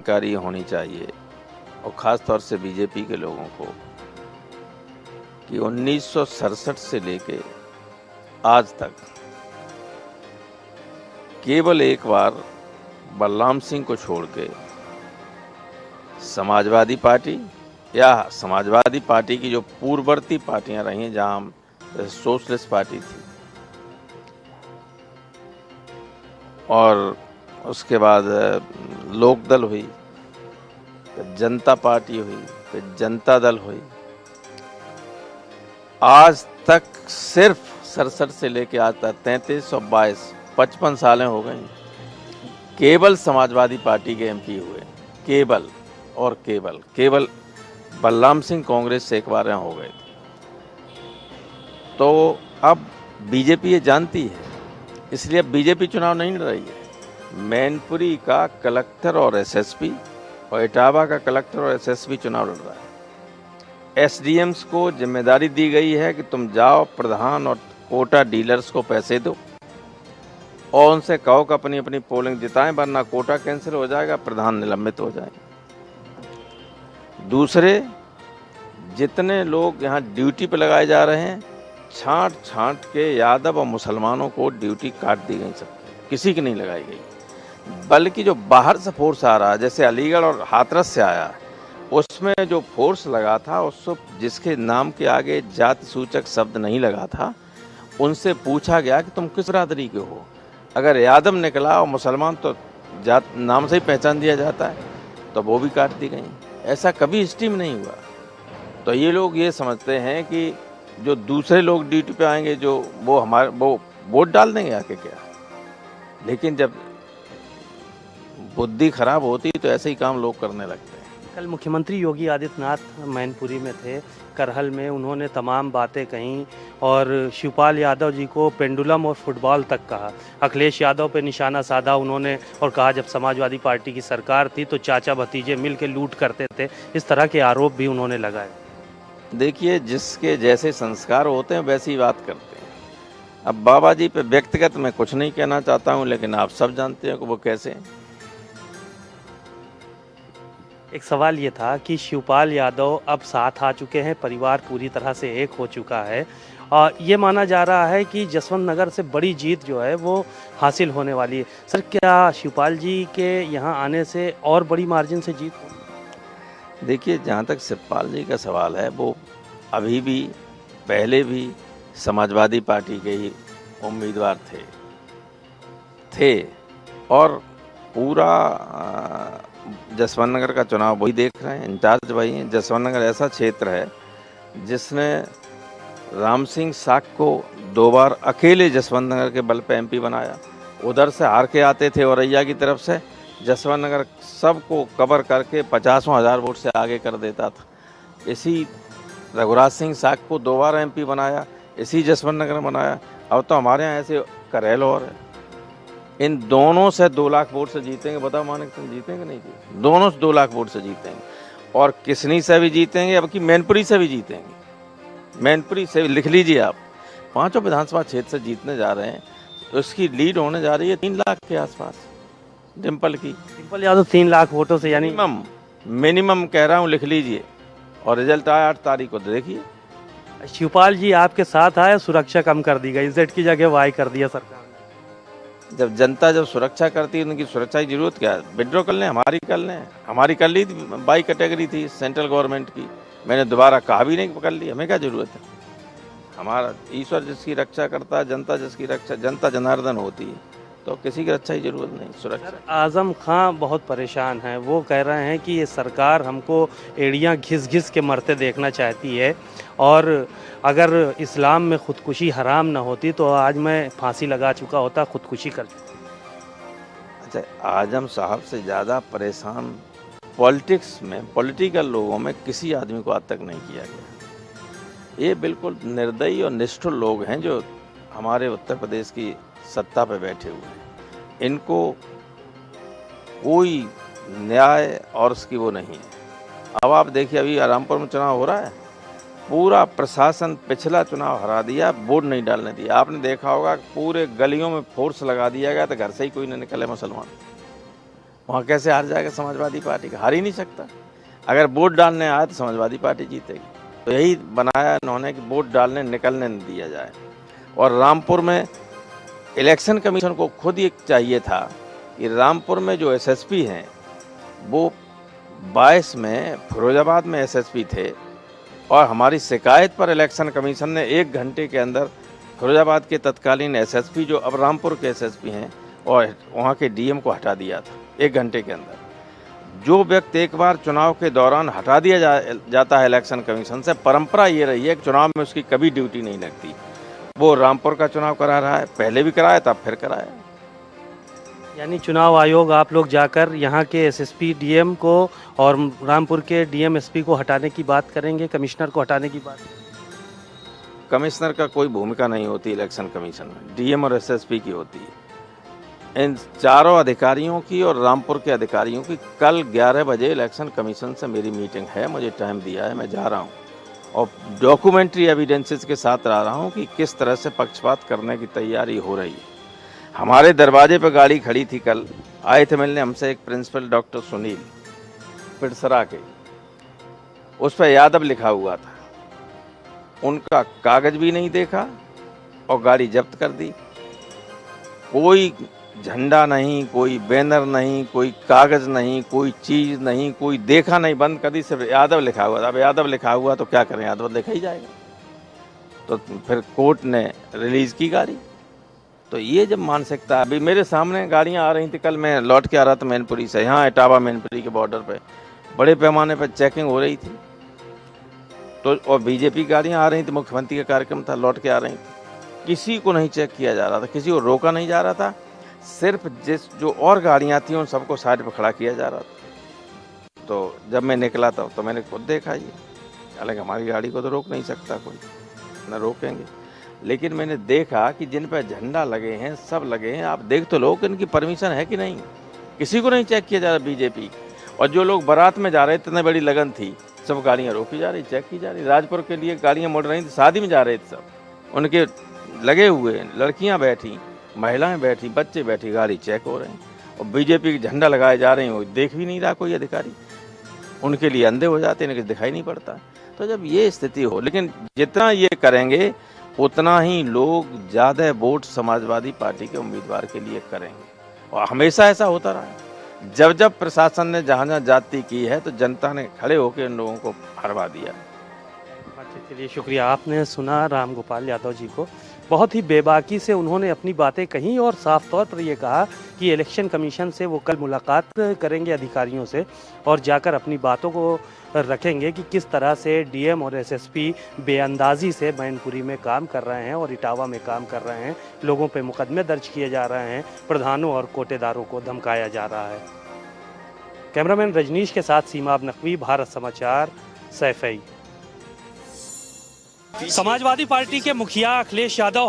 जानकारी होनी चाहिए और ख़ास तौर से बीजेपी के लोगों को कि 1967 से लेके आज तक केवल एक बार बलराम सिंह को छोड़ के समाजवादी पार्टी या समाजवादी पार्टी की जो पूर्ववर्ती पार्टियां रही हैं, जहां सोशलिस्ट पार्टी थी और उसके बाद लोकदल हुई, फिर जनता पार्टी हुई, फिर जनता दल हुई, आज तक सिर्फ 67 से लेके आज तक 33 और 22 55 सालें हो गई, केवल समाजवादी पार्टी के एमपी हुए, केवल और केवल बलराम सिंह कांग्रेस से एक बार हो गए। तो अब बीजेपी ये जानती है, इसलिए अब बीजेपी चुनाव नहीं लड़ रही है। मैनपुरी का कलेक्टर और एसएसपी और इटावा का कलेक्टर और एसएसपी चुनाव लड़ रहा है। एसडीएम्स को जिम्मेदारी दी गई है कि तुम जाओ प्रधान और कोटा डीलर्स को पैसे दो और उनसे कहो कि अपनी अपनी पोलिंग जिताएं, वरना कोटा कैंसिल हो जाएगा, प्रधान निलंबित हो जाएंगे। दूसरे, जितने लोग यहाँ ड्यूटी पे लगाए जा रहे हैं, छांट छांट के यादव और मुसलमानों को ड्यूटी काट दी गई, सबकी, किसी की नहीं लगाई गई। बल्कि जो बाहर से फोर्स आ रहा है, जैसे अलीगढ़ और हाथरस से आया, उसमें जो फोर्स लगा था, उसको जिसके नाम के आगे जाति सूचक शब्द नहीं लगा था, उनसे पूछा गया कि तुम किस बरादरी के हो। अगर यादव निकला और मुसलमान तो जात नाम से ही पहचान दिया जाता है, तो वो भी काट दी गई। ऐसा कभी हिस्ट्री में नहीं हुआ। तो ये लोग ये समझते हैं कि जो दूसरे लोग ड्यूटी पे आएंगे, जो वो वोट डाल देंगे आके, क्या। लेकिन जब बुद्धि खराब होती तो ऐसे ही काम लोग करने लगते हैं। कल मुख्यमंत्री योगी आदित्यनाथ मैनपुरी में थे, करहल में, उन्होंने तमाम बातें कहीं और शिवपाल यादव जी को पेंडुलम और फुटबॉल तक कहा। अखिलेश यादव पे निशाना साधा उन्होंने और कहा जब समाजवादी पार्टी की सरकार थी तो चाचा भतीजे मिल के लूट करते थे। इस तरह के आरोप भी उन्होंने लगाए। देखिए, जिसके जैसे संस्कार होते हैं वैसी बात करते हैं। अब बाबा जी पे व्यक्तिगत मैं कुछ नहीं कहना चाहता हूँ, लेकिन आप सब जानते हैं कि वो कैसे हैं। एक सवाल ये था कि शिवपाल यादव अब साथ आ चुके हैं, परिवार पूरी तरह से एक हो चुका है और ये माना जा रहा है कि जसवंत नगर से बड़ी जीत जो है वो हासिल होने वाली है। सर, क्या शिवपाल जी के यहाँ आने से और बड़ी मार्जिन से जीत होगी? देखिए, जहाँ तक शिवपाल जी का सवाल है, वो अभी भी पहले भी समाजवादी पार्टी के ही उम्मीदवार थे और पूरा जसवंत नगर का चुनाव वही देख रहे हैं, इंचार्ज वही हैं। जसवंत नगर ऐसा क्षेत्र है जिसने राम सिंह साख को 2 बार अकेले जसवंत नगर के बल पे एमपी बनाया। उधर से हार के आते थे औरैया की तरफ से, जसवंत नगर सबको कवर करके 50,000 वोट से आगे कर देता था। इसी रघुराज सिंह साख को 2 बार एमपी बनाया, इसी जसवंत नगर में बनाया। अब तो हमारे यहाँ ऐसे करेल और है। इन दोनों से 2 लाख वोट से जीतेंगे। बताओ मानिक सिंह जीतेंगे नहीं जीतेंगे? दोनों से 2 लाख वोट से जीतेंगे और किसनी से भी जीतेंगे, अब की मैनपुरी से भी जीतेंगे। मैनपुरी से लिख लीजिए आप, 5 विधानसभा क्षेत्र से जीतने जा रहे हैं। उसकी लीड होने जा रही है 3 लाख के आसपास, डिम्पल की। डिम्पल यादव 3 लाख वोटों से, यानी मिनिमम कह रहा हूँ, लिख लीजिए। और रिजल्ट आया 8 तारीख को, देखिए। शिवपाल जी आपके साथ आए, सुरक्षा कम कर दी गई, जेड की जगह वाई कर दिया सरकार ने। जब जनता सुरक्षा करती है, उनकी सुरक्षा की जरूरत क्या है? विड्रॉ कर लें, हमारी कर लें। हमारी कर ली थी, बाई कैटेगरी थी सेंट्रल गवर्नमेंट की, मैंने दोबारा कहा भी नहीं कर ली। हमें क्या जरूरत है? हमारा ईश्वर जिसकी रक्षा करता है, जनता जिसकी रक्षा, जनता जनार्दन होती है, तो किसी की रक्षा की जरूरत नहीं। सुरक्षा। आजम खां बहुत परेशान हैं, वो कह रहे हैं कि ये सरकार हमको एड़ियाँ घिस घिस के मरते देखना चाहती है और अगर इस्लाम में ख़ुदकुशी हराम ना होती तो आज मैं फांसी लगा चुका होता, ख़ुदकुशी कर चुका। अच्छा, आजम साहब से ज़्यादा परेशान पॉलिटिक्स में, पॉलिटिकल लोगों में किसी आदमी को आज तक नहीं किया गया। ये बिल्कुल निर्दयी और निष्ठुर लोग हैं जो हमारे उत्तर प्रदेश की सत्ता पे बैठे हुए हैं। इनको कोई न्याय और उसकी वो नहीं है। अब आप देखिए, अभी रामपुर में चुनाव हो रहा है, पूरा प्रशासन पिछला चुनाव हरा दिया, वोट नहीं डालने दिया। आपने देखा होगा पूरे गलियों में फोर्स लगा दिया गया, तो घर से ही कोई नहीं निकले मुसलमान। वहाँ कैसे हार जाएगा समाजवादी पार्टी का? हार ही नहीं सकता। अगर वोट डालने आए तो समाजवादी पार्टी जीतेगी। तो यही बनाया इन्होंने कि वोट डालने निकलने नहीं दिया जाए। और रामपुर में इलेक्शन कमीशन को खुद ये चाहिए था कि रामपुर में जो एसएसपी हैं वो 22 में फिरोजाबाद में एसएसपी थे और हमारी शिकायत पर इलेक्शन कमीशन ने 1 घंटे के अंदर फिरोजाबाद के तत्कालीन एसएसपी जो अब रामपुर के एसएसपी हैं और वहाँ के डीएम को हटा दिया था 1 घंटे के अंदर। जो व्यक्ति एक बार चुनाव के दौरान हटा दिया जाता है इलेक्शन कमीशन से, परंपरा ये रही है कि चुनाव में उसकी कभी ड्यूटी नहीं लगती। वो रामपुर का चुनाव करा रहा है, पहले भी कराया तब फिर कराया। यानी चुनाव आयोग आप लोग जाकर यहाँ के एसएसपी डीएम को और रामपुर के डीएम एसपी को हटाने की बात करेंगे, कमिश्नर को हटाने की बात? कमिश्नर का कोई भूमिका नहीं होती इलेक्शन कमीशन में, डीएम और एसएसपी की होती है। इन चारों अधिकारियों की और रामपुर के अधिकारियों की कल 11 बजे इलेक्शन कमीशन से मेरी मीटिंग है। मुझे टाइम दिया है, मैं जा रहा हूँ और डॉक्यूमेंट्री एविडेंसेस के साथ आ रहा हूँ कि किस तरह से पक्षपात करने की तैयारी हो रही है। हमारे दरवाजे पर गाड़ी खड़ी थी, कल आए थे मिलने हमसे एक प्रिंसिपल डॉक्टर सुनील पिड़सरा के, उस पर यादव लिखा हुआ था। उनका कागज भी नहीं देखा और गाड़ी जब्त कर दी। कोई झंडा नहीं, कोई बैनर नहीं, कोई कागज नहीं, कोई चीज नहीं, कोई देखा नहीं, बंद कर दी, सिर्फ यादव लिखा हुआ था। अब यादव लिखा हुआ तो क्या करें, यादव लिखा ही जाएगा। तो फिर कोर्ट ने रिलीज की गाड़ी। तो ये जब मानसिकता, अभी मेरे सामने गाड़ियां आ रही थी, कल मैं लौट के आ रहा था मैनपुरी से, यहाँ इटावा मैनपुरी के बॉर्डर पे बड़े पैमाने पर चेकिंग हो रही थी। तो और बीजेपी गाड़ियां आ रही थी, मुख्यमंत्री का कार्यक्रम था, लौट के आ रही थी। किसी को नहीं चेक किया जा रहा था, किसी को रोका नहीं जा रहा था। सिर्फ जो और गाड़ियां थी उन सबको साइड पर खड़ा किया जा रहा था। तो जब मैं निकला था तो मैंने खुद देखा ये, हालांकि हमारी गाड़ी को तो रोक नहीं सकता कोई, न रोकेंगे, लेकिन मैंने देखा कि जिन पर झंडा लगे हैं, सब लगे हैं, आप देख तो लो कि इनकी परमिशन है कि नहीं। किसी को नहीं चेक किया जा रहा बीजेपी। और जो लोग बारात में जा रहे थे, इतनी बड़ी लगन थी, सब गाड़ियाँ रोकी जा रही, चेक की जा रही। राजपुर के लिए गाड़ियाँ मुड़ रही थी, शादी में जा रहे थे सब, उनके लगे हुए, लड़कियाँ बैठी, महिलाएं बैठी, बच्चे बैठी, गाड़ी चेक हो रहे हैं। और बीजेपी के झंडा लगाए जा रहे हैं, वो देख भी नहीं रहा कोई अधिकारी। उनके लिए अंधे हो जाते हैं, दिखाई नहीं पड़ता। तो जब ये स्थिति हो, लेकिन जितना ये करेंगे उतना ही लोग ज़्यादा वोट समाजवादी पार्टी के उम्मीदवार के लिए करेंगे। और हमेशा ऐसा होता रहा है, जब जब प्रशासन ने जहाँ जहाँ जाति की है तो जनता ने खड़े होकर इन लोगों को हरवा दिया। अच्छा, चलिए शुक्रिया। आपने सुना राम गोपाल यादव जी को, बहुत ही बेबाकी से उन्होंने अपनी बातें कहीं और साफ तौर पर ये कहा कि इलेक्शन कमीशन से वो कल मुलाकात करेंगे अधिकारियों से और जाकर अपनी बातों को रखेंगे कि किस तरह से डीएम और एसएसपी बेअंदाजी से मैनपुरी में काम कर रहे हैं और इटावा में काम कर रहे हैं। लोगों पे मुकदमे दर्ज किए जा रहे हैं, प्रधानों और कोटेदारों को धमकाया जा रहा है। कैमरामैन रजनीश के साथ सीमाब नकवी, भारत समाचार, सैफई। समाजवादी पार्टी के मुखिया अखिलेश यादव